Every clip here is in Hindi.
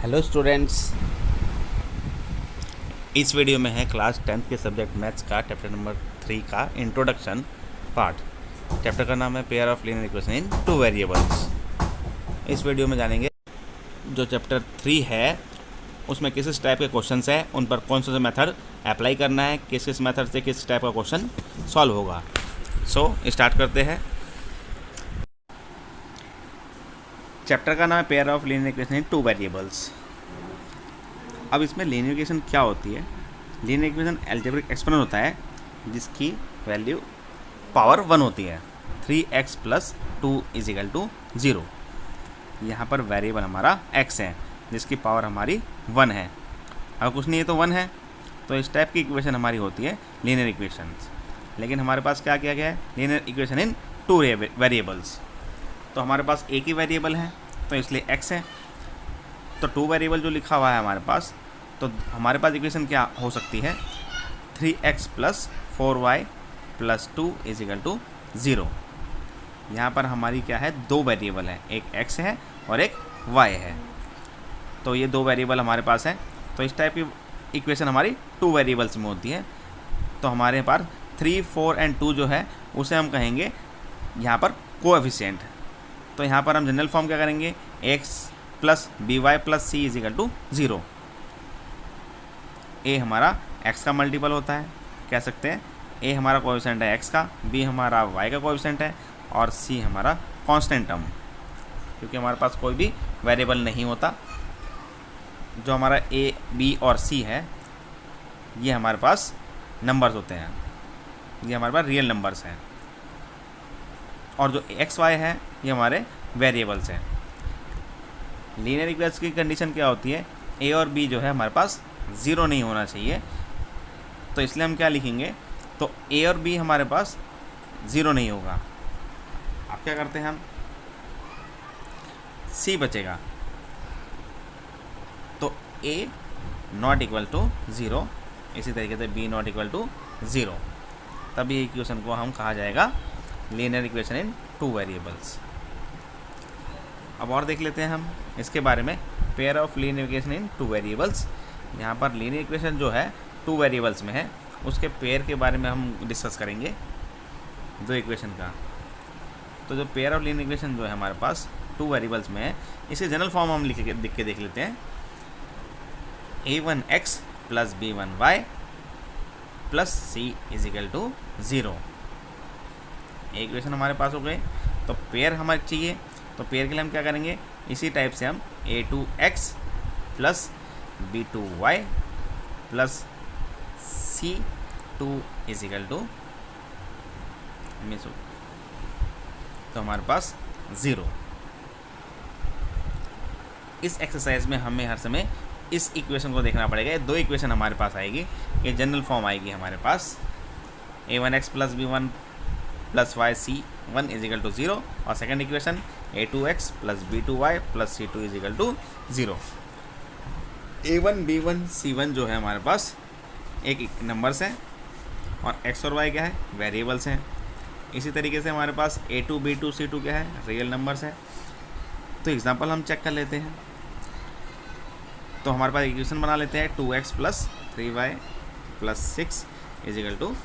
Hello students. इस वीडियो में है क्लास 10th के सब्जेक्ट मैथ्स का चैप्टर नंबर 3 का इंट्रोडक्शन पार्ट। चैप्टर का नाम है pair of linear equation in two variables. इस वीडियो में जानेंगे जो चैप्टर 3 है उसमें किस किस टाइप के क्वेश्चंस हैं, उन पर कौन सा मेथड अप्लाई करना है, किस किस मेथड से किस टाइप का क्वेश्चन सॉल्व होगा। सो स्टार्ट करते हैं। चैप्टर का नाम है pair of linear equation in two variables. अब इसमें लीनियर इक्वेशन क्या होती है? लीनियर इक्वेशन अलजेब्रिक एक्सपोनेंट होता है जिसकी वैल्यू पावर 1 होती है। 3x + 2 = 0। यहाँ पर वेरिएबल हमारा x है जिसकी पावर हमारी 1 है। अगर कुछ नहीं है तो 1 है, तो इस टाइप की इक्वेशन हमारी होती है लीनियर इक्वेशंस। लेकिन हमारे पास क्या किया गया है? Linear equation in two variables. तो हमारे पास एक ही वेरिएबल है तो इसलिए x है। तो टू वेरिएबल जो लिखा हुआ है हमारे पास, तो हमारे पास इक्वेशन क्या हो सकती है? 3x + 4y + 2 = 0। यहाँ पर हमारी क्या है? दो वेरिएबल है, एक x है और एक y है। तो ये दो वेरिएबल हमारे पास है, तो इस टाइप की इक्वेशन हमारी टू वेरिएबल्स में होती है। तो हमारे पास 3, 4 और 2 जो है उसे हम कहेंगे यहाँ पर कोएफिशिएंट। तो यहाँ पर हम जनरल फॉर्म क्या करेंगे? x + by + c = 0। a हमारा x का मल्टीपल होता है, कह सकते हैं a हमारा कोएफिशिएंट है x का, b हमारा y का कोएफिशिएंट है और c हमारा कांस्टेंट टर्म, क्योंकि हमारे पास कोई भी वेरिएबल नहीं होता। जो हमारा a, b और c है ये हमारे पास नंबर्स होते हैं, ये हमारे पास रियल नंबर्स हैं। और जो x, y है ये हमारे वेरिएबल्स हैं। लीनियर इक्वेशन की कंडीशन क्या होती है? a और b जो है हमारे पास 0 नहीं होना चाहिए। तो इसलिए हम क्या लिखेंगे? तो a और b हमारे पास 0 नहीं होगा। अब क्या करते हैं हम? c बचेगा, तो a ≠ 0, इसी तरीके से b ≠ 0। तभी इक्वेशन को हम कहा जाएगा linear equation in two variables. अब और देख लेते हैं हम इसके बारे में, pair of linear equation in two variables. यहाँ पर लीनियर इक्वेशन जो है टू वेरिएबल्स में है, उसके पेयर के बारे में हम डिस्कस करेंगे, दो इक्वेशन का। तो जो पेयर ऑफ लीनियर इक्वेशन जो है हमारे पास टू वेरिएबल्स में है, इसे जनरल फॉर्म हम लिख के देख लेते हैं। a1x + b1y + c = 0। इक्वेशन हमारे पास हो गए। तो पेयर हमारे चाहिए, तो पेयर के लिए हम क्या करेंगे? इसी टाइप से हम a2x + b2y + c2 = तो हमारे पास 0। इस एक्सरसाइज में हमें हर समय इस इक्वेशन को देखना पड़ेगा। दो इक्वेशन हमारे पास आएगी, ये जनरल फॉर्म आएगी हमारे पास। a1x + b1 + y c1 = 0 और second equation a2x + b2y + c2 = 0। a1, b1, c1 जो है हमारे पास एक नंबर्स हैं और x और y क्या है? वेरिएबल्स हैं। इसी तरीके से हमारे पास a2, b2, c2 क्या है? रियल नंबर्स है। तो एग्जांपल हम चेक कर लेते हैं। तो हमारे पास इक्वेशन बना लेते हैं 2x + 3y + 6 =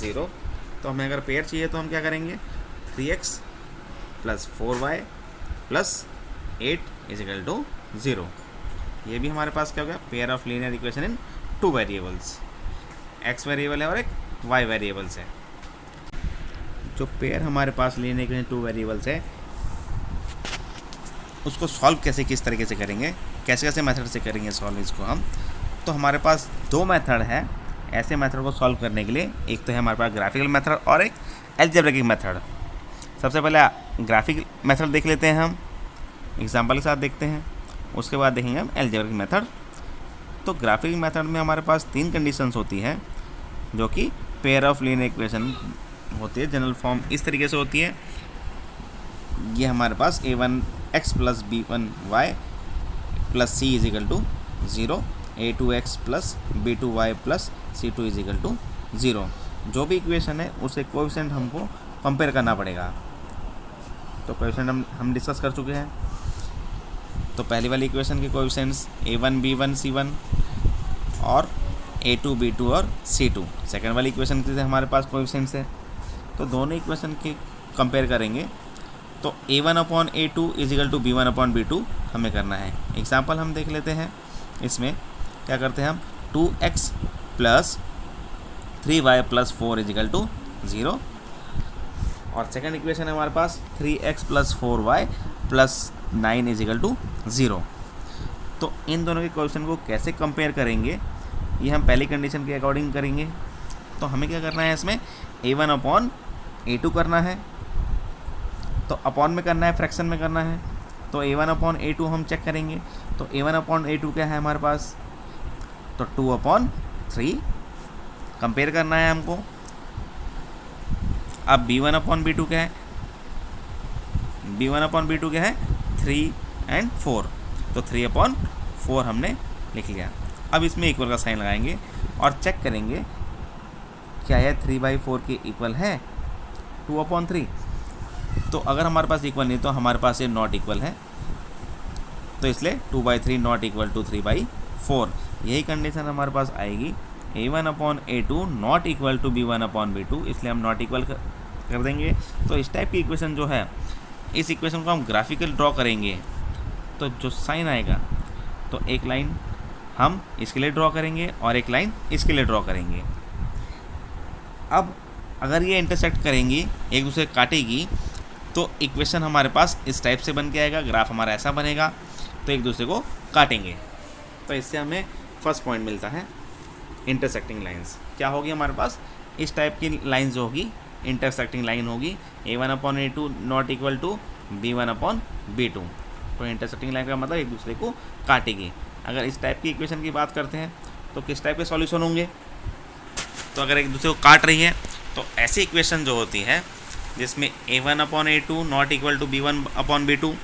0। तो हमें अगर पेयर चाहिए तो हम क्या करेंगे? 3x + 4y + 8 = 0। ये भी हमारे पास क्या हो गया? Pair of linear equation in two variables. x variable है और एक y वेरिएबल्स है। जो पेयर हमारे पास लीनियर इक्वेशन टू वेरिएबल्स है उसको सॉल्व किस तरीके से करेंगे, कैसे मेथड से करेंगे सॉल्व इसको हम? तो हमारे पास दो मेथड है ऐसे मेथड को सॉल्व करने के लिए। एक तो है हमारे पास ग्राफिकल मेथड और एक अलजेब्रिक मेथड। सबसे पहले ग्राफिकल मेथड देख लेते हैं, हम एग्जांपल के साथ देखते हैं, उसके बाद देखेंगे हम अलजेब्रिक मेथड। तो ग्राफिकल मेथड में हमारे पास तीन कंडीशंस होती हैं जो कि पेयर ऑफ लीनियर इक्वेशन होती है। जनरल फॉर्म इस तरीके से होती है। ये हमारे पास a1x + b1y + c = 0, a2x + b2y + c2 = 0। जो भी इक्वेशन है उसे कोएफिशिएंट हमको कंपेयर करना पड़ेगा। तो कोएफिशिएंट हम डिस्कस कर चुके हैं। तो पहली वाली इक्वेशन के कोएफिशिएंट्स A1 B1 C1 और A2 B2 और C2। सेकेंड वाली इक्वेशन के हमारे पास कोएफिशिएंट्स है, तो दोनों इक्वेशन के कंपेयर करेंगे तो A1/A2 = B1/B2 हमें करना है। एग्जाम्पल हम देख लेते हैं। इसमें क्या करते हैं हम 2x + 3y + 4 = 0 और सेकेंड इक्वेशन है हमारे पास 3x + 4y + 9 = 0। तो इन दोनों के क्वेश्चन को कैसे कंपेयर करेंगे ये हम पहली कंडीशन के अकॉर्डिंग करेंगे। तो हमें क्या करना है, इसमें A1/A2 करना है, तो अपॉन में करना है, फ्रैक्शन में करना है। तो A1/A2 हम चेक करेंगे, तो A1/A2 क्या है हमारे पास, तो 2/3 कंपेयर करना है हमको। अब B1/B2 क्या है, B1/B2 क्या है 3 और 4, तो 3/4 हमने लिख लिया। अब इसमें इक्वल का साइन लगाएंगे और चेक करेंगे क्या यह 3/4 के इक्वल है 2/3। तो अगर हमारे पास इक्वल नहीं तो हमारे पास ये नॉट इक्वल है, तो इसलिए 2/3 नॉट इक्वल टू 3/4। यही कंडीशन हमारे पास आएगी A1/A2 not equal to B1/B2, इसलिए हम नॉट इक्वल कर देंगे। तो इस टाइप की इक्वेशन जो है, इस इक्वेशन को हम ग्राफिकल ड्रॉ करेंगे तो जो साइन आएगा, तो एक लाइन हम इसके लिए ड्रॉ करेंगे और एक लाइन इसके लिए ड्रॉ करेंगे। अब अगर ये इंटरसेक्ट करेंगी, एक दूसरे काटेगी, तो इक्वेशन हमारे पास इस टाइप से बन के आएगा, ग्राफ हमारा ऐसा बनेगा, तो एक दूसरे को काटेंगे। तो इससे हमें फर्स्ट पॉइंट मिलता है इंटरसेक्टिंग लाइंस। क्या होगी हमारे पास, इस टाइप की लाइन जो होगी इंटरसेक्टिंग लाइन होगी A1/A2 not equal to B1/B2। तो इंटरसेक्टिंग लाइन का मतलब एक दूसरे को काटेगी। अगर इस टाइप की इक्वेशन की बात करते हैं तो किस टाइप के सॉल्यूशन होंगे, तो अगर एक दूसरे को काट रही है तो ऐसी इक्वेशन जो होती है जिसमें A1/A2 not equal to B1/B2,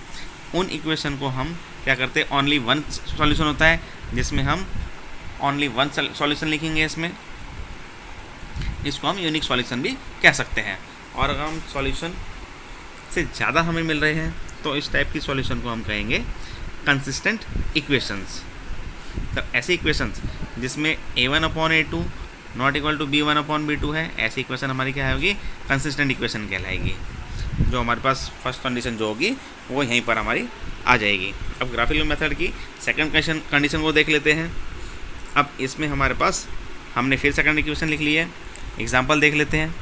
उन इक्वेशन को हम क्या करते हैं, ओनली वन सॉल्यूशन होता है जिसमें हम ओनली वन सॉल्यूशन लिखेंगे। इसको हम यूनिक सॉल्यूशन भी कह सकते हैं। और अगर हम सॉल्यूशन से ज़्यादा हमें मिल रहे हैं तो इस टाइप की सॉल्यूशन को हम कहेंगे कंसिस्टेंट इक्वेशंस। तो ऐसी इक्वेशंस जिसमें A1/A2 not equal to B1/B2 है, ऐसी इक्वेशन हमारी क्या होगी, कंसिस्टेंट इक्वेशन कहलाएगी। जो हमारे पास फर्स्ट कंडीशन जो होगी वो यहीं पर हमारी आ जाएगी। अब ग्राफिकल मेथड की सेकंड कंडीशन को देख लेते हैं। अब इसमें हमारे पास हमने फिर सेकंड इक्वेशन लिख ली है। एग्जांपल देख लेते हैं।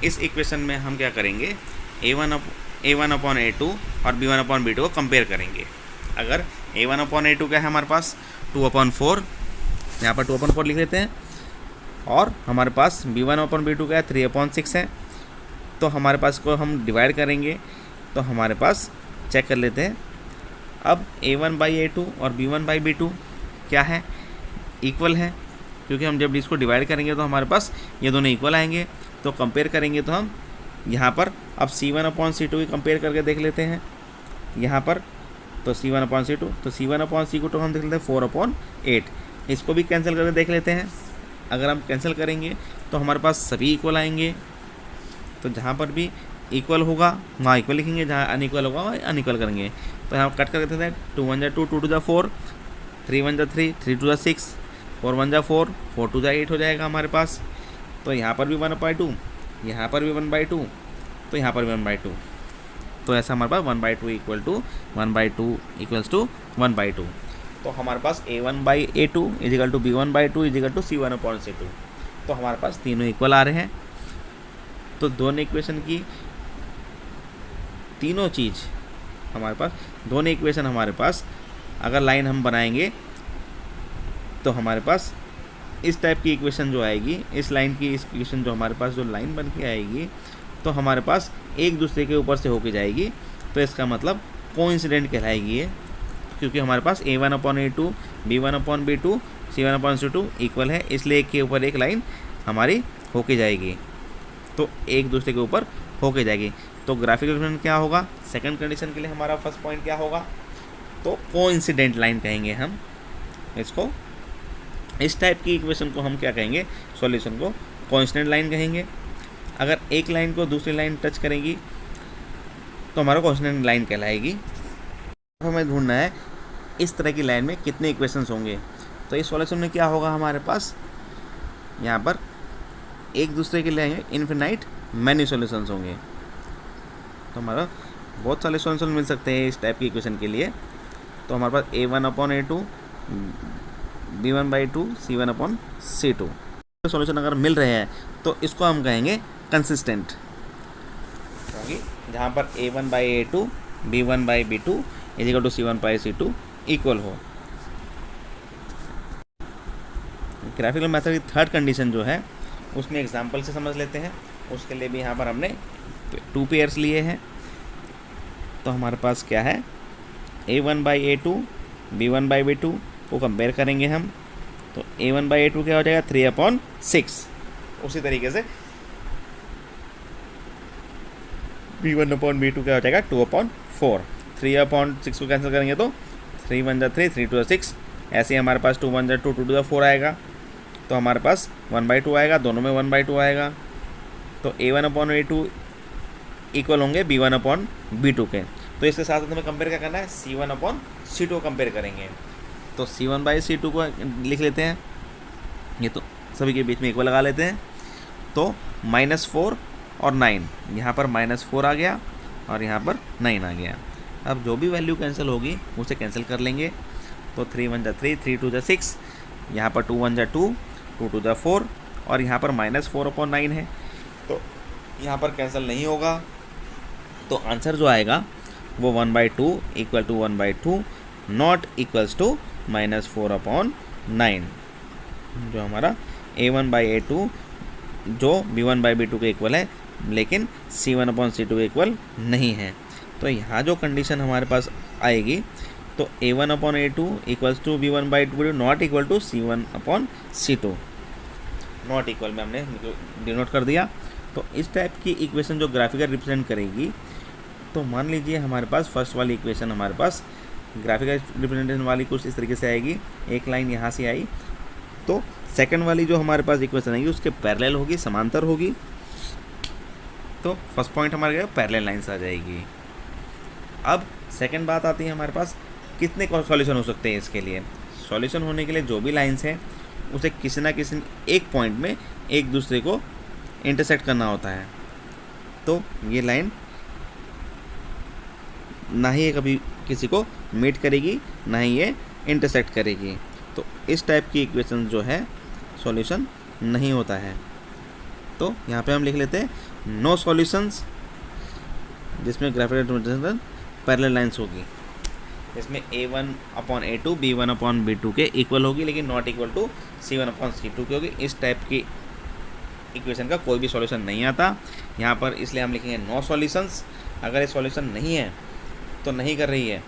इस इक्वेशन में हम क्या करेंगे, A1/A2 और B1/B2 को कंपेयर करेंगे। अगर A1/A2 क्या है हमारे पास 2/4, यहाँ पर 2/4 लिख लेते हैं, और हमारे पास B1/B2 क्या है 3/6 है। तो हमारे पास को हम डिवाइड करेंगे तो हमारे पास चेक कर लेते हैं। अब A1/A2 और B1/B2 क्या है, इक्वल है, क्योंकि हम जब इसको डिवाइड करेंगे तो हमारे पास ये दोनों इक्वल आएंगे। तो कंपेयर करेंगे तो हम यहाँ पर अब C1/C2 की कंपेयर करके देख लेते हैं। यहाँ पर तो C1/C2, तो C1/C2 हम देख लेते हैं 4/8। इसको भी कैंसिल करके देख लेते हैं। अगर हम कैंसिल करेंगे तो हमारे पास सभी इक्वल आएंगे। तो जहाँ पर भी इक्वल होगा वहाँ इक्वल लिखेंगे, जहाँ अनइक्वल होगा वहाँ अनइक्वल करेंगे। तो यहाँ कट करके देते हैं 2 1 2 2 2 4, 3 1 3, 3 2 6, 4 1 4, 4 2 8 हो जाएगा हमारे पास। तो यहाँ पर भी 1/2, यहाँ पर भी 1/2, तो यहाँ पर भी 1/2। तो ऐसा हमारे पास 1/2 इक्वल टू 1/2 इक्वल्स टू 1/2। तो हमारे पास A1/A2 = B1/2 = C1/C2। तो हमारे पास तीनों इक्वल आ रहे हैं। तो दोनों इक्वेशन की तीनों चीज़ हमारे पास, दोनों इक्वेशन हमारे पास अगर लाइन हम बनाएंगे तो हमारे पास इस टाइप की इक्वेशन जो आएगी, इस लाइन की इस इक्वेशन जो हमारे पास जो लाइन बन के आएगी तो हमारे पास एक दूसरे के ऊपर से होके जाएगी। तो इसका मतलब कोइंसिडेंट कहलाएगी ये, क्योंकि हमारे पास A1/A2 B1/B2 C1/C2 इक्वल है, इसलिए एक के ऊपर एक लाइन हमारी होके जाएगी, तो एक दूसरे के ऊपर होके जाएगी। तो ग्राफिकल इक्वेशन क्या होगा, सेकंड कंडीशन के लिए हमारा फर्स्ट पॉइंट क्या होगा, तो कोइंसिडेंट लाइन कहेंगे हम इसको। इस टाइप की इक्वेशन को हम क्या कहेंगे, सॉल्यूशन को कोइंसिडेंट लाइन कहेंगे। अगर एक लाइन को दूसरी लाइन टच करेगी तो हमारा कोइंसिडेंट लाइन कहलाएगी। हमें ढूंढना है इस तरह की लाइन में कितने इक्वेशंस होंगे। तो इस सॉल्यूशन में क्या होगा, हमारे पास यहाँ पर एक दूसरे के लिए इन्फिनाइट मैनी सॉल्यूशंस होंगे। तो हमारा बहुत सारे सॉल्यूशन मिल सकते हैं इस टाइप की इक्वेशन के लिए। तो हमारे पास A1/A2, B1/2, C1/C2 सॉल्यूशन अगर मिल रहे हैं तो इसको हम कहेंगे कंसिस्टेंट, क्योंकि जहाँ पर A1/A2, B1/B2 = C1/C2 इक्वल हो। ग्राफिकल मेथड की थर्ड कंडीशन जो है उसमें एग्जांपल से समझ लेते हैं। उसके लिए भी यहाँ पर हमने 2 पेयर्स लिए हैं। तो हमारे पास क्या है, A1/A2, B1/B2 को कंपेयर करेंगे हम। तो A1/A2 क्या हो जाएगा, 3/6। उसी तरीके से B1/B2 क्या हो जाएगा, 2/4। 3/6 को कैंसिल करेंगे तो 3 1 3, 3 2 6। ऐसे ही हमारे पास 2 1 2, 2 2 4 आएगा। तो हमारे पास 1/2 आएगा, दोनों में 1/2 आएगा। तो A1/A2 इक्वल होंगे B1/B2 के। तो इसके साथ हमें कंपेयर क्या करना है, C1/C2 कंपेयर करेंगे। तो C1/C2 को लिख लेते हैं, ये तो सभी के बीच में इक्वल लगा लेते हैं। तो -4 और 9, यहाँ पर -4 आ गया और यहाँ पर 9 आ गया। अब जो भी वैल्यू कैंसिल होगी उसे कैंसिल कर लेंगे। तो 3 1 3, 3 2 6, यहाँ पर 2 1 2, 2 2 4 और यहाँ पर -4/9 है। तो यहाँ पर कैंसिल नहीं होगा। तो आंसर जो आएगा वो 1/2 equal to 1/2 not equals to -4/9। जो हमारा A1/A2 जो B1/B2 के इक्वल है, लेकिन C1/C2 के इक्वल नहीं है। तो यहाँ जो कंडीशन हमारे पास आएगी, तो A1/A2 equals to B1/B2 not equal to C1/C2। Not equal में हमने डिनोट कर दिया। तो इस टाइप की इक्वेशन जो ग्राफिकल रिप्रेजेंट करेगी, तो मान लीजिए हमारे पास फर्स्ट वाली इक्वेशन हमारे पास ग्राफिकल रिप्रेजेंटेशन वाली कुछ इस तरीके से आएगी। एक लाइन यहाँ से आई, तो सेकंड वाली जो हमारे पास इक्वेशन आएगी उसके पैरेलल होगी, समांतर होगी। तो फर्स्ट पॉइंट हमारे पैरेलल लाइन्स आ जाएगी। अब सेकंड बात आती है हमारे पास कितने सॉल्यूशन हो सकते हैं इसके लिए। सॉल्यूशन होने के लिए जो भी लाइन्स हैं उसे किसी ना किसी एक पॉइंट में एक दूसरे को इंटरसेक्ट करना होता है। तो ये लाइन ना ही ये कभी किसी को मीट करेगी, ना ही ये इंटरसेक्ट करेगी। तो इस टाइप की इक्वेशन जो है सॉल्यूशन नहीं होता है। तो यहाँ पे हम लिख लेते हैं नो सॉल्यूशंस, जिसमें ग्राफिकल रिप्रेजेंटेशन पैरेलल लाइंस होगी। इसमें A1/A2 B1/B2 के इक्वल होगी, लेकिन नॉट इक्वल टू C1/C2 की होगी। इस टाइप की इक्वेशन का कोई भी सॉल्यूशन नहीं आता यहाँ पर, इसलिए हम लिखेंगे नो सॉल्यूशंस। अगर ये सॉल्यूशन नहीं है तो नहीं कर रही है,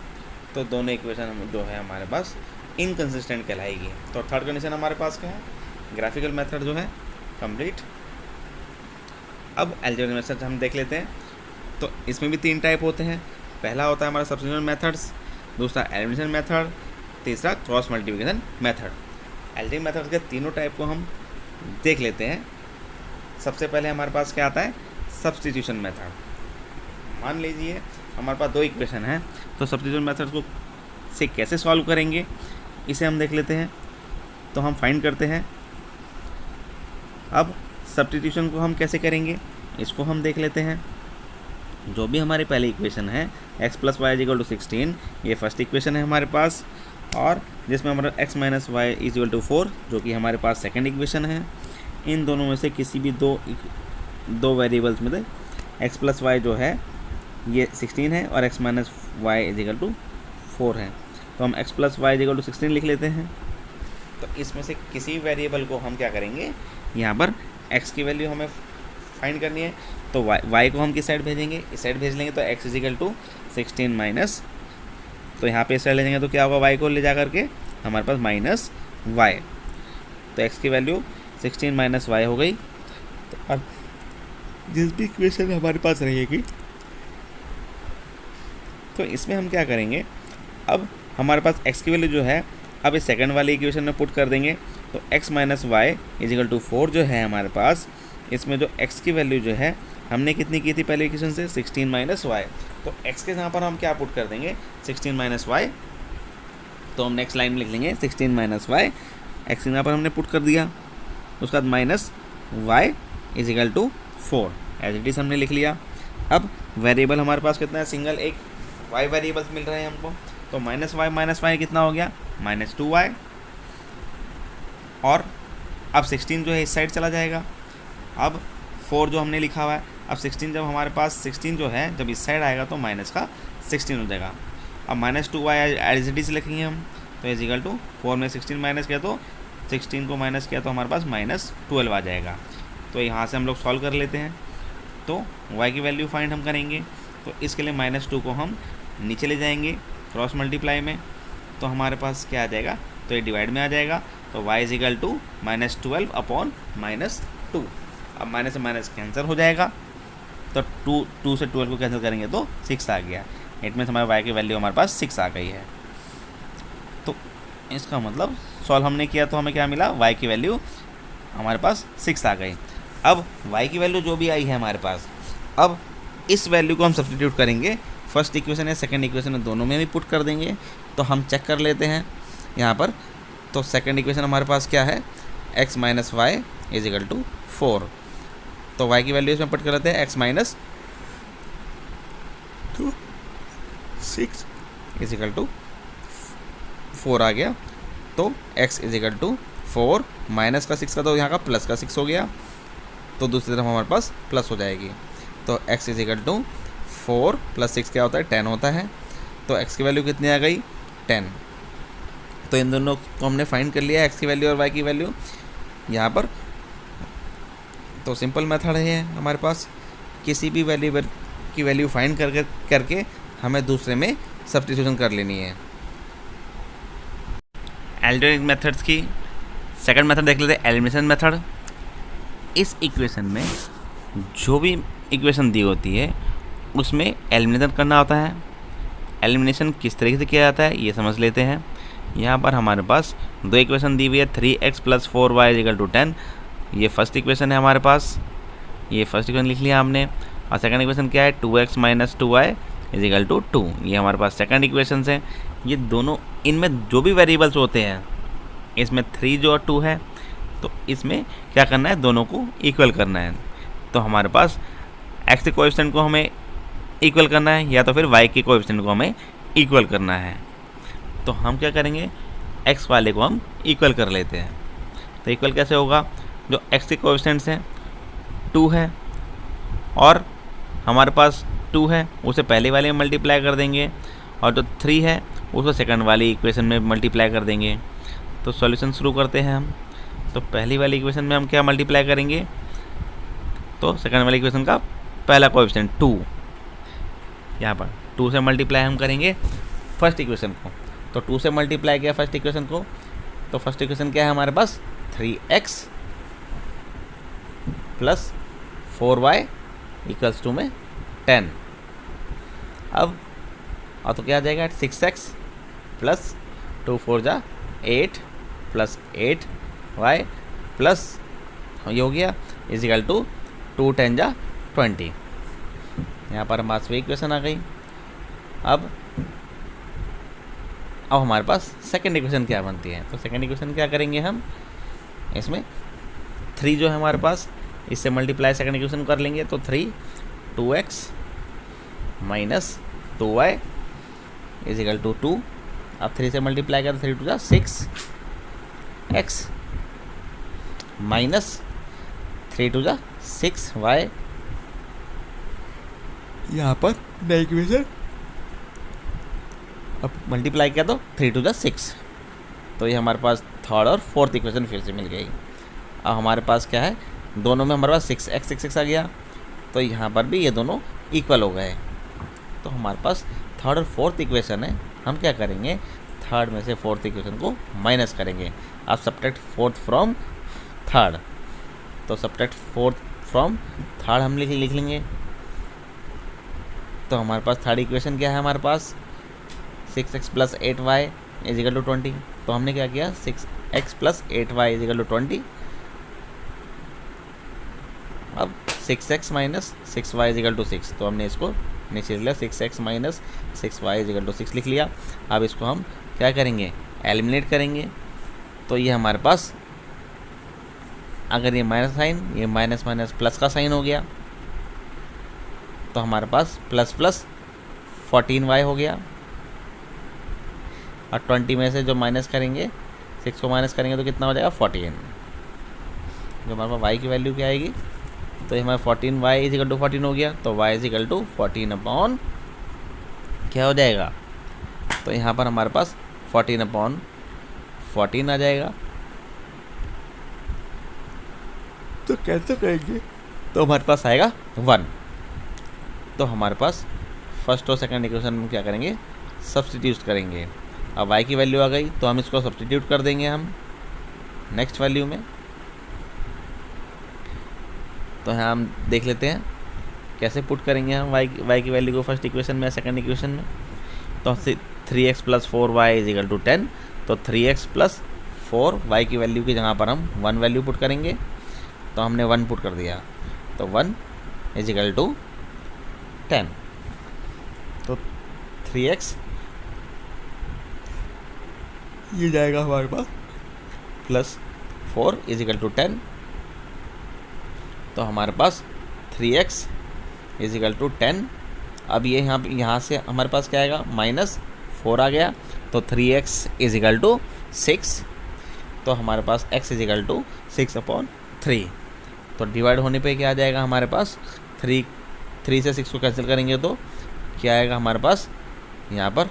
तो दोनों इक्वेशन जो है हमारे पास इनकंसिस्टेंट कहलाएगी। तो थर्ड कंडीशन हमारे पास क्या है, ग्राफिकल मेथड जो है कंप्लीट। अब अलजेब्रिक मेथड हम देख लेते हैं। तो इसमें भी 3 टाइप होते हैं। पहला होता है हमारा सब्स्टिट्यूशन मेथड्स, दूसरा एलिमिनेशन मेथड, तीसरा cross multiplication method. Algebraic method के तीनों टाइप को हम देख लेते हैं। सबसे पहले हमारे पास क्या आता है, सब्स्टिट्यूशन मेथड। मान लीजिए हमारे पास 2 इक्वेशन है, तो सब्स्टिट्यूशन मेथड को से कैसे सॉल्व करेंगे इसे हम देख लेते हैं। तो हम फाइंड करते हैं। अब सब्स्टिट्यूशन को हम कैसे करेंगे इसको हम देख लेते हैं। जो भी हमारी पहली इक्वेशन है x + y = 16, ये फर्स्ट इक्वेशन है हमारे पास, और जिसमें हमारा x - y = 4 जो कि हमारे पास सेकंड इक्वेशन है। इन दोनों में से किसी भी दो वेरिएबल्स में से x + y जो है ये 16 है और x - y = 4 है। तो हम x + y = 16 लिख लेते हैं। तो इसमें से किसी वेरिएबल को हम क्या करेंगे, यहाँ पर x की वैल्यू हमें फाइंड करनी है। तो y को हम किस साइड भेजेंगे, इस साइड भेज लेंगे। तो x = 16 माइनस, तो यहाँ पे इस साइड ले जाएंगे तो क्या होगा, y को ले जा करके हमारे पास -y। तो x की वैल्यू 16 - y हो गई। तो अब जिस भी इक्वेशन हमारे पास रहेगी, तो इसमें हम क्या करेंगे, अब हमारे पास x की वैल्यू जो है अब इस सेकंड वाली इक्वेशन में पुट कर देंगे। तो x - y = 4 जो है हमारे पास, इसमें जो x की वैल्यू जो है हमने कितनी की थी पहले इक्वेशन से 16 माइनस वाई, तो x के यहाँ पर हम क्या पुट कर देंगे 16 माइनस वाई, तो हम नेक्स्ट लाइन में लिख लेंगे 16 माइनस वाई, एक्स यहाँ पर हमने पुट कर दिया, उसके बाद minus Y is equal to 4 as it is हमने लिख लिया। अब वेरिएबल हमारे पास कितना है, सिंगल एक वाई वेरिएबल्स मिल रहे हैं हमको, तो माइनस वाई कितना हो गया -2y, और अब 16 जो है इस साइड चला जाएगा, अब 4 जो हमने लिखा हुआ है, अब 16 जब हमारे पास 16 जो है जब इस साइड आएगा तो माइनस का 16 हो जाएगा। अब -2y एज इट इज़ लिखेंगे हम, तो इज इक्वल टू 4 में 16 माइनस किया तो 16 को माइनस किया तो हमारे पास -12 आ जाएगा। तो यहाँ से हम लोग सॉल्व कर लेते हैं, तो y की वैल्यू फाइंड हम करेंगे, तो इसके लिए -2 को हम नीचे ले जाएंगे क्रॉस मल्टीप्लाई में, तो हमारे पास क्या आ जाएगा, तो ये डिवाइड में आ जाएगा, तो y is equal to -12 upon -2। अब माइनस से माइनस कैंसिल हो जाएगा, तो 2 से 12 को कैंसिल करेंगे तो 6 आ गया। इट मीन्स हमारे y की वैल्यू हमारे पास 6 आ गई है। तो इसका मतलब सॉल्व हमने किया तो हमें क्या मिला, y की वैल्यू हमारे पास 6 आ गई। अब y की वैल्यू जो भी आई है हमारे पास, अब इस वैल्यू को हम सब्स्टिट्यूट करेंगे फर्स्ट इक्वेशन या सेकंड इक्वेशन में, दोनों में भी पुट कर देंगे। तो हम चेक कर लेते हैं यहाँ पर, तो सेकंड इक्वेशन हमारे पास क्या है, x minus Y is equal to 4, तो y की वैल्यू इसमें पुट कर लेते हैं, x minus 6 is equal to 4 आ गया, तो x is equal to 4 minus का 6 का, तो यहाँ का प्लस का 6 हो गया, तो दूसरी तरफ हमारे पास प्लस हो जाएगी, तो x इज इक्वल टू 4 + 6 क्या होता है 10 होता है, तो x की वैल्यू कितनी आ गई 10। तो इन दोनों को हमने फाइंड कर लिया x की वैल्यू और y की वैल्यू यहाँ पर। तो सिंपल मेथड है हमारे पास, किसी भी वेरिएबल की वैल्यू फाइंड करके हमें दूसरे में सब्स्टिट्यूशन कर लेनी है। एल्जेब्रिक मेथड्स की सेकंड मेथड देख लेते हैं, एलिमिनेशन मेथड। इस इक्वेशन में जो भी इक्वेशन दी होती है उसमें एलिमिनेशन करना होता है। एलिमिनेशन किस तरीके से किया जाता है ये समझ लेते हैं। यहाँ पर हमारे पास दो इक्वेशन दी हुई है, 3x + 4y = 10, ये फर्स्ट इक्वेशन है हमारे पास, ये फर्स्ट इक्वेशन लिख लिया हमने। और सेकंड इक्वेशन क्या है, 2x - 2y = 2, ये हमारे पास सेकंड इक्वेशन है। ये दोनों, इनमें जो भी वेरिएबल्स होते हैं, इसमें 3 जो 2 है, तो इसमें क्या करना है, दोनों को इक्वल करना है। तो हमारे पास x के कोएफिशिएंट को हमें इक्वल करना है या तो फिर y के कोएफिशिएंट को हमें इक्वल करना है। तो हम क्या करेंगे, x वाले को हम इक्वल कर लेते हैं। तो इक्वल कैसे होगा, जो x के कोएफिशिएंट्स हैं 2 है और हमारे पास 2 है, उसे पहले वाले में मल्टीप्लाई कर देंगे, और जो 3 है उसको सेकंड वाली इक्वेशन में मल्टीप्लाई कर देंगे। तो सॉल्यूशन शुरू करते हैं हम। तो पहली वाली इक्वेशन में हम क्या मल्टीप्लाई करेंगे, तो सेकंड वाली इक्वेशन का पहला कोएफिशिएंट 2, यहाँ पर 2 से मल्टीप्लाई हम करेंगे फर्स्ट इक्वेशन को। तो 2 से मल्टीप्लाई किया फर्स्ट इक्वेशन को, तो फर्स्ट इक्वेशन क्या है हमारे पास, 3x + 4y = में 10। अब और तो क्या आ जाएगा, 6x + 2 4 = 8 + 8y प्लस ये हो गया = 2 10 = 20। यहाँ पर हमारे पास इक्वेशन आ गई। अब हमारे पास सेकंड इक्वेशन क्या बनती है, तो सेकंड इक्वेशन क्या करेंगे हम, इसमें 3 जो है हमारे पास, इससे मल्टीप्लाई सेकंड इक्वेशन कर लेंगे, तो 3 2x - 2y = 2। अब 3 से मल्टीप्लाई किया तो 3 2 = 6x माइनस 3 2 = 6y, यहाँ पर नई इक्वेशन अब मल्टीप्लाई किया तो 3 2 = 6। तो ये हमारे पास थर्ड और फोर्थ इक्वेशन फिर से मिल गई। अब हमारे पास क्या है, दोनों में हमारे पास 6x आ गया, तो यहाँ पर भी ये दोनों इक्वल हो गए। तो हमारे पास थर्ड और फोर्थ इक्वेशन है, हम क्या करेंगे, थर्ड में से फोर्थ इक्वेशन को माइनस करेंगे। अब सब्ट्रैक्ट फोर्थ फ्रॉम थर्ड, तो सब्ट्रैक्ट फोर्थ फ्रॉम थर्ड हम लिख लेंगे। तो हमारे पास थर्ड इक्वेशन क्या है, हमारे पास 6x + 8y = 20। तो हमने क्या किया, 6x + 8y = 20। अब 6x minus 6y is equal to 6, तो हमने इसको नीचे लिया 6x minus 6y is equal to 6 लिख लिया। अब इसको हम क्या करेंगे, एलिमिनेट करेंगे। तो ये हमारे पास अगर ये माइनस साइन, ये माइनस माइनस प्लस का साइन हो गया, तो हमारे पास प्लस प्लस 14y हो गया। और 20 में से जो माइनस करेंगे, 6 को माइनस करेंगे तो कितना हो जाएगा 14। जो हमारे पास y की वैल्यू क्या आएगी, तो हमारे 14y इज इक्वल टू 14 हो गया, तो y is equal to 14 upon क्या हो जाएगा, तो यहाँ पर हमारे पास 14 अपॉन 14 आ जाएगा। तो कैसे करेंगे, तो हमारे पास आएगा 1। तो हमारे पास फर्स्ट और सेकंड इक्वेशन में क्या करेंगे, सब्स्टिट्यूट करेंगे। अब y की वैल्यू आ गई तो हम इसको सब्स्टिट्यूट कर देंगे हम नेक्स्ट वैल्यू में। तो यहाँ हम देख लेते हैं कैसे पुट करेंगे हम y की वैल्यू को फर्स्ट इक्वेशन में, सेकंड इक्वेशन में। तो 3x plus 4y is equal to 10, तो 3x प्लस 4y की वैल्यू की जगह पर हम 1 वैल्यू पुट करेंगे। तो हमने 1 पुट कर दिया, तो 1 इज इक्वल टू 10। तो 3x ये जाएगा हमारे पास प्लस 4 इज इक्वल टू 10। तो हमारे पास 3x इज इक्वल टू 10। अब ये यहाँ से हमारे पास क्या आएगा, माइनस 4 आ गया, तो 3x इज इक्वल टू 6। तो हमारे पास x is equal to 6 upon 3। तो डिवाइड होने पे क्या आ जाएगा हमारे पास, 3 से 6 को कैंसिल करेंगे तो क्या आएगा हमारे पास यहाँ पर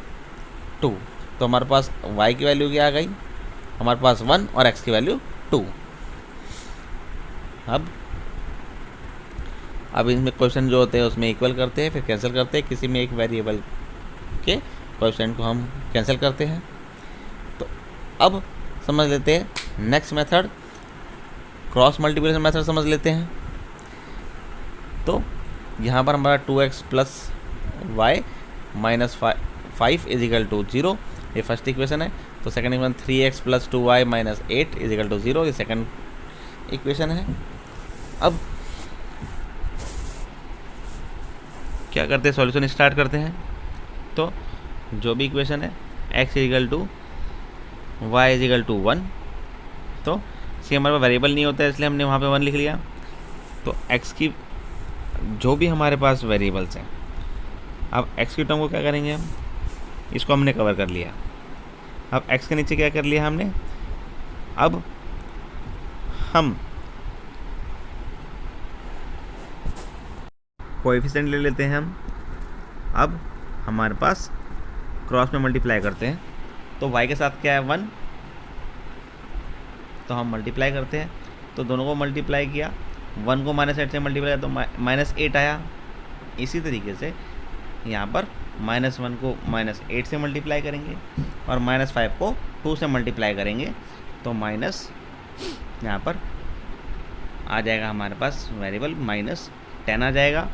2। तो हमारे पास y की वैल्यू क्या आ गई, हमारे पास 1 और x की वैल्यू 2। अब इसमें क्वेश्चन जो होते हैं उसमें इक्वल करते हैं, फिर कैंसिल करते हैं। किसी में एक वेरिएबल के क्वेश्चन को हम कैंसिल करते हैं। तो अब समझ लेते हैं next method, cross multiplication method समझ लेते हैं। तो यहाँ पर हमारा 2x plus y minus 5 is equal to 0, ये फर्स्ट इक्वेशन है। तो second equation 3x plus 2y minus 8 is equal to 0, ये सेकंड इक्वेशन है। अब क्या करते हैं, सॉल्यूशन स्टार्ट करते हैं। तो जो भी इक्वेशन है x is equal to y is equal to 1, तो सी हमारे पास वेरिएबल नहीं होता है इसलिए हमने वहाँ पे 1 लिख लिया। तो x की जो भी हमारे पास वेरिएबल्स हैं, अब x की टर्म को क्या करेंगे हम, इसको हमने कवर कर लिया। अब x के नीचे क्या कर लिया हमने, अब हम कोएफिशिएंट ले लेते हैं हम। अब हमारे पास क्रॉस में मल्टीप्लाई करते हैं, तो y के साथ क्या है 1, तो हम मल्टीप्लाई करते हैं। तो दोनों को मल्टीप्लाई किया, 1 को माइनस 8 से मल्टीप्लाई किया तो माइनस 8 आया। इसी तरीके से यहाँ पर माइनस 1 को माइनस 8 से मल्टीप्लाई करेंगे और माइनस 5 को 2 से मल्टीप्लाई करेंगे, तो माइनस यहाँ पर आ जाएगा हमारे पास वेरिएबल माइनस 10 आ जाएगा।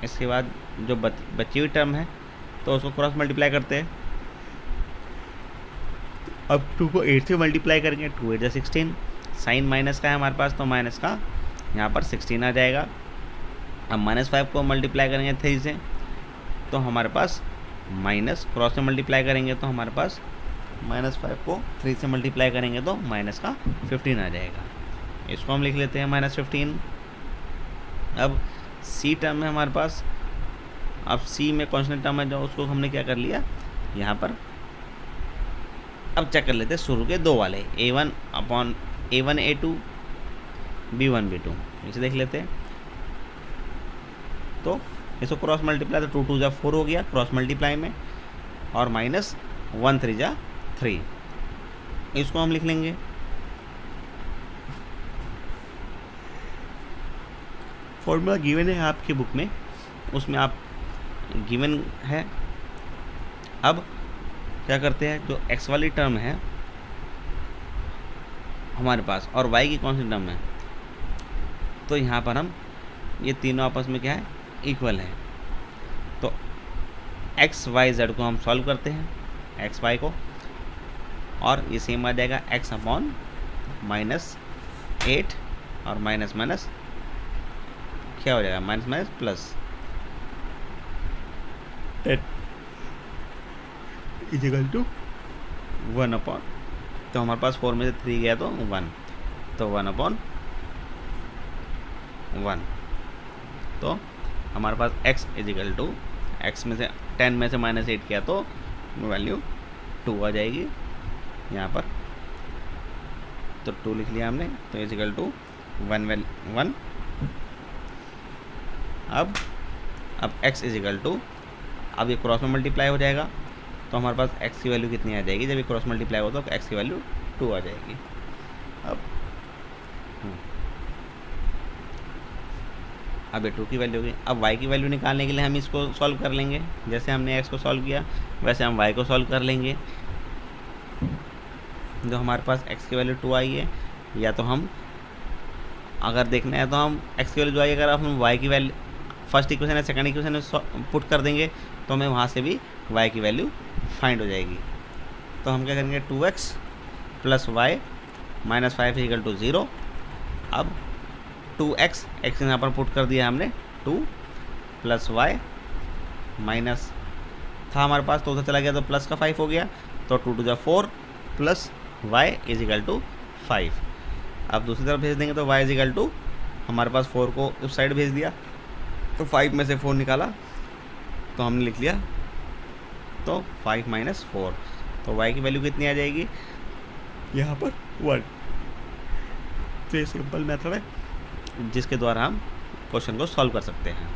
इसके बाद जो बची हुई टर्म है तो उसको क्रॉस मल्टीप्लाई करते हैं। अब 2 को 8 से मल्टीप्लाई करेंगे, 2 8 16, साइन माइनस का है हमारे पास तो माइनस का यहाँ पर 16 आ जाएगा। अब माइनस 5 को मल्टीप्लाई करेंगे 3 से, तो हमारे पास माइनस क्रॉस से मल्टीप्लाई करेंगे तो हमारे पास माइनस 5 को 3 से मल्टीप्लाई करेंगे तो माइनस का 15 आ जाएगा। इसको हम लिख लेते हैं माइनस 15। अब सी टर्म है हमारे पास, अब सी में कॉन्स्टेंट टर्म है जो उसको हमने क्या कर लिया यहाँ पर। अब चेक कर लेते हैं शुरू के दो वाले, a1 upon a1 a2 b1 b2, इसे देख लेते हैं। तो इसको क्रॉस मल्टीप्लाई, तो 2 2 जा 4 हो गया क्रॉस मल्टीप्लाई में, और माइनस 1 3 जा 3, इसको हम लिख लेंगे। फॉर्मूला गिवन है आपकी बुक में, उसमें आप गिवन है। अब क्या करते हैं, जो x वाली टर्म है हमारे पास और y की कौन सी टर्म है, तो यहाँ पर हम ये तीनों आपस में क्या है इक्वल है। तो x y z को हम सॉल्व करते हैं, x y को, और ये सेम आ जाएगा x अपॉन माइनस 8 और माइनस माइनस क्या हो जाएगा, minus minus plus, is equal to 1 upon, तो हमारे पास 4 में से 3 गया तो 1, तो 1 अपॉन 1, तो हमारे पास x इजिकल टू, x में से 10 में से -8 किया तो वैल्यू 2 आ जाएगी यहाँ पर, तो 2 लिख लिया हमने, तो इजिकल टू 1। अब x इजिकल टू, अब ये क्रॉस में मल्टीप्लाई हो जाएगा, तो हमारे पास x की वैल्यू कितनी आ जाएगी, जब ये क्रॉस मल्टीप्लाई होता है तो x की वैल्यू 2 आ जाएगी। अब ये 2 की वैल्यू होगी। अब y की वैल्यू निकालने के लिए हम इसको सॉल्व कर लेंगे, जैसे हमने x को सॉल्व किया वैसे हम y को सॉल्व कर लेंगे। जो हमारे पास x की वैल्यू 2 आई है, या तो हम अगर देखना है तो हम x की वैल्यू जो आई, अगर हम y की वैल्यू फर्स्ट इक्वेशन है सेकंड इक्वेशन में पुट कर देंगे तो हमें वहाँ से भी y की वैल्यू फाइंड हो जाएगी। तो हम क्या करेंगे, 2x plus Y minus 5 equal to 0। अब 2x, x यहाँ पर पुट कर दिया हमने, 2 प्लस वाई माइनस था हमारे पास, तो उधर चला गया तो प्लस का 5 हो गया, तो 2 to 4 plus Y is equal to 5। अब दूसरी तरफ भेज देंगे तो y इज इक्वल टू, हमारे पास 4 को उस साइड भेज दिया, तो 5 में से 4 निकाला तो हमने लिख लिया, तो 5 माइनस 4, तो y की वैल्यू कितनी आ जाएगी यहाँ पर 1। तो ये सिंपल मेथड है जिसके द्वारा हम क्वेश्चन को सॉल्व कर सकते हैं।